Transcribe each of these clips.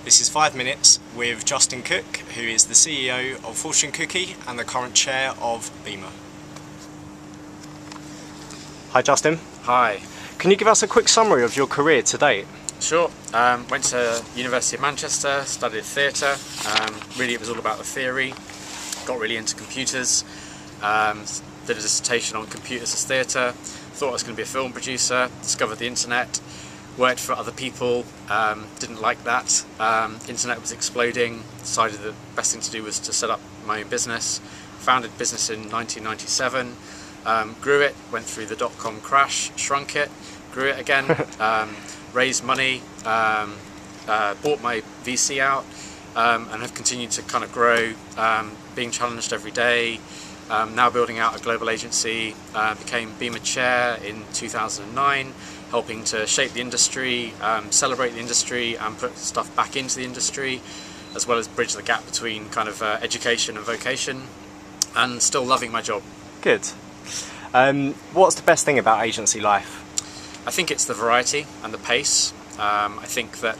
This is 5 Minutes with Justin Cooke, who is the CEO of Fortune Cookie and the current chair of BIMA. Hi Justin. Hi. Can you give us a quick summary of your career to date? Sure. Went to University of Manchester, studied theatre. Really it was all about the theory. Got really into computers. Did a dissertation on computers as theatre. Thought I was going to be a film producer. Discovered the internet. Worked for other people, didn't like that. Internet was exploding, decided the best thing to do was to set up my own business. Founded business in 1997, grew it, went through the dot-com crash, shrunk it, grew it again, raised money, bought my VC out, and have continued to kind of grow, being challenged every day. Now building out a global agency, became BIMA chair in 2009, helping to shape the industry, celebrate the industry and put stuff back into the industry, as well as bridge the gap between kind of education and vocation, and still loving my job. Good. What's the best thing about agency life? I think it's the variety and the pace. I think that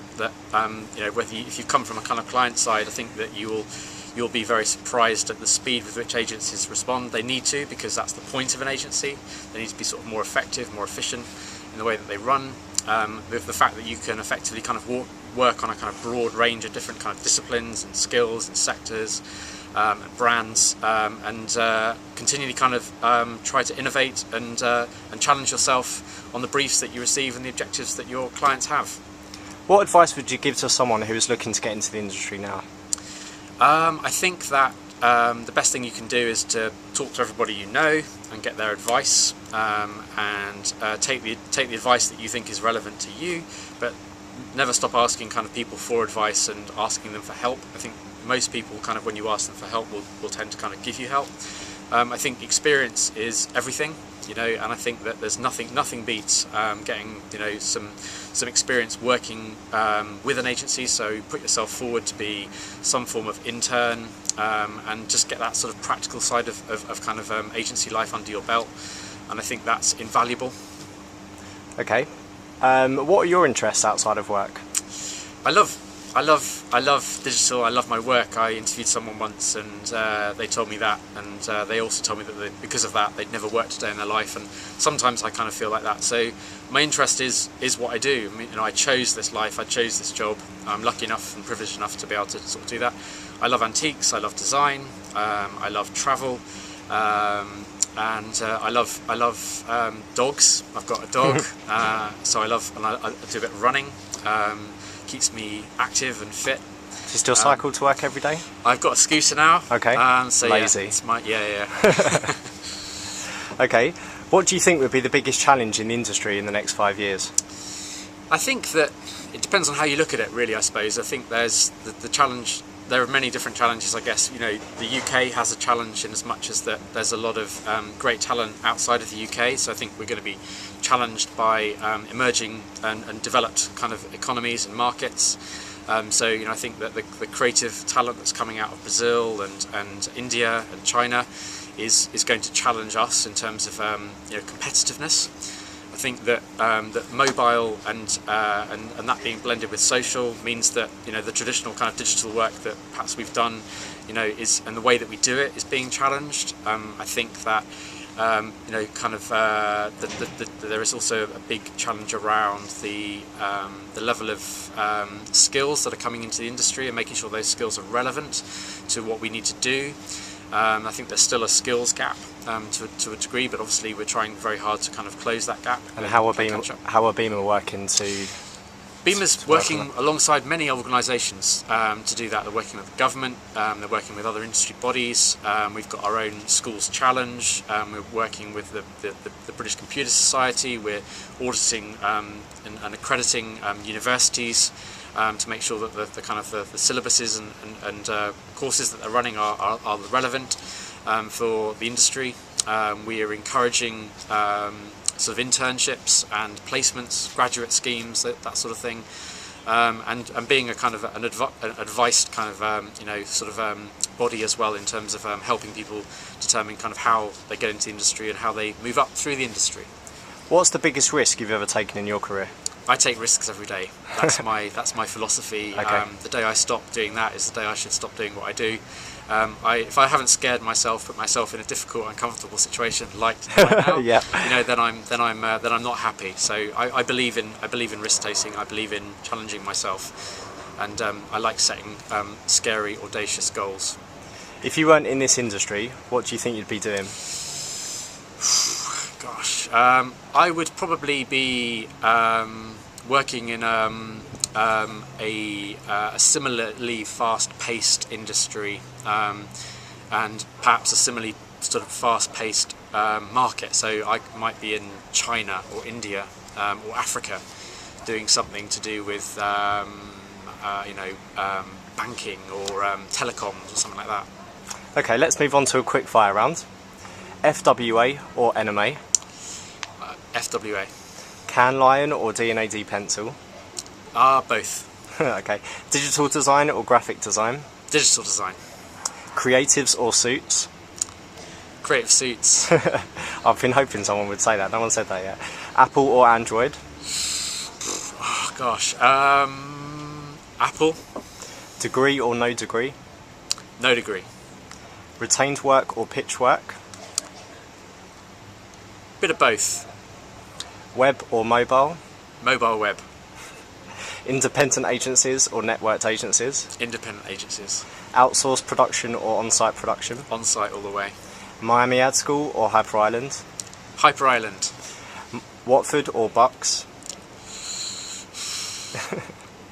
you know, if you come from a kind of client side, I think that you'll be very surprised at the speed with which agencies respond. They need to, because that's the point of an agency. They need to be sort of more effective, more efficient in the way that they run. With the fact that you can effectively kind of work on a kind of broad range of different kind of disciplines and skills and sectors and brands, and continually kind of try to innovate and challenge yourself on the briefs that you receive and the objectives that your clients have. What advice would you give to someone who is looking to get into the industry now? I think that the best thing you can do is to talk to everybody you know and get their advice, and take the advice that you think is relevant to you, but never stop asking kind of people for advice and asking them for help. I think most people kind of, when you ask them for help, will tend to kind of give you help. I think experience is everything, you know, and I think that there's nothing beats getting, you know, some experience working with an agency. So put yourself forward to be some form of intern, and just get that sort of practical side of kind of agency life under your belt, and I think that's invaluable. Okay. What are your interests outside of work? I love digital. I love my work. I interviewed someone once, and they told me that, and they also told me that because of that they'd never worked a day in their life, and sometimes I kind of feel like that. So my interest is what I do. I mean, you know, I chose this life, I chose this job. I'm lucky enough and privileged enough to be able to sort of do that. I love antiques, I love design, I love travel, and I love dogs. I've got a dog, so I do a bit of running. Keeps me active and fit. Do you still cycle to work every day? I've got a scooter now. Okay. So lazy. Yeah, it's my, yeah. Okay. What do you think would be the biggest challenge in the industry in the next 5 years? I think that it depends on how you look at it, really. I suppose. I think there's the challenge. There are many different challenges, I guess. You know, the UK has a challenge in as much as that there's a lot of great talent outside of the UK. So I think we're going to be challenged by emerging and developed kind of economies and markets. So you know, I think that the creative talent that's coming out of Brazil and India and China is going to challenge us in terms of you know, competitiveness. I think that that mobile and that being blended with social means that, you know, the traditional kind of digital work that perhaps we've done, you know, and the way that we do it is being challenged. I think that you know, kind of there is also a big challenge around the level of skills that are coming into the industry and making sure those skills are relevant to what we need to do. I think there's still a skills gap to a degree, but obviously we're trying very hard to kind of close that gap. And how are BIMA working to? BIMA's working alongside many organisations to do that. They're working with the government, they're working with other industry bodies, we've got our own schools challenge, we're working with the British Computer Society, we're auditing and accrediting universities to make sure that the kind of the syllabuses and courses that they're running are relevant for the industry. We are encouraging sort of internships and placements, graduate schemes, that sort of thing, and being a kind of an advice kind of you know, sort of body as well, in terms of helping people determine kind of how they get into the industry and how they move up through the industry. What's the biggest risk you've ever taken in your career? I take risks every day. That's my philosophy. Okay. The day I stop doing that is the day I should stop doing what I do. If I haven't scared myself, put myself in a difficult, uncomfortable situation like right now, Yeah. you know, then I'm not happy. So I believe in risk taking. I believe in challenging myself, and I like setting scary, audacious goals. If you weren't in this industry, what do you think you'd be doing? Gosh, I would probably be working in a similarly fast-paced industry, and perhaps a similarly sort of fast-paced market. So I might be in China or India or Africa, doing something to do with banking or telecoms or something like that. Okay, let's move on to a quick fire round. FWA or NMA? FWA. Can Lion or D&AD pencil? Both. Okay. Digital design or graphic design? Digital design. Creatives or suits? Creative suits. I've been hoping someone would say that. No one said that yet. Apple or Android? Oh gosh. Apple. Degree or no degree? No degree. Retained work or pitch work? Bit of both. Web or mobile? Mobile web. Independent agencies or networked agencies? Independent agencies. Outsourced production or on-site production? On-site all the way. Miami Ad School or Hyper Island? Hyper Island. Watford or Bucks?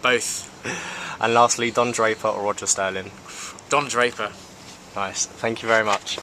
Both. And lastly, Don Draper or Roger Sterling? Don Draper. Nice. Thank you very much.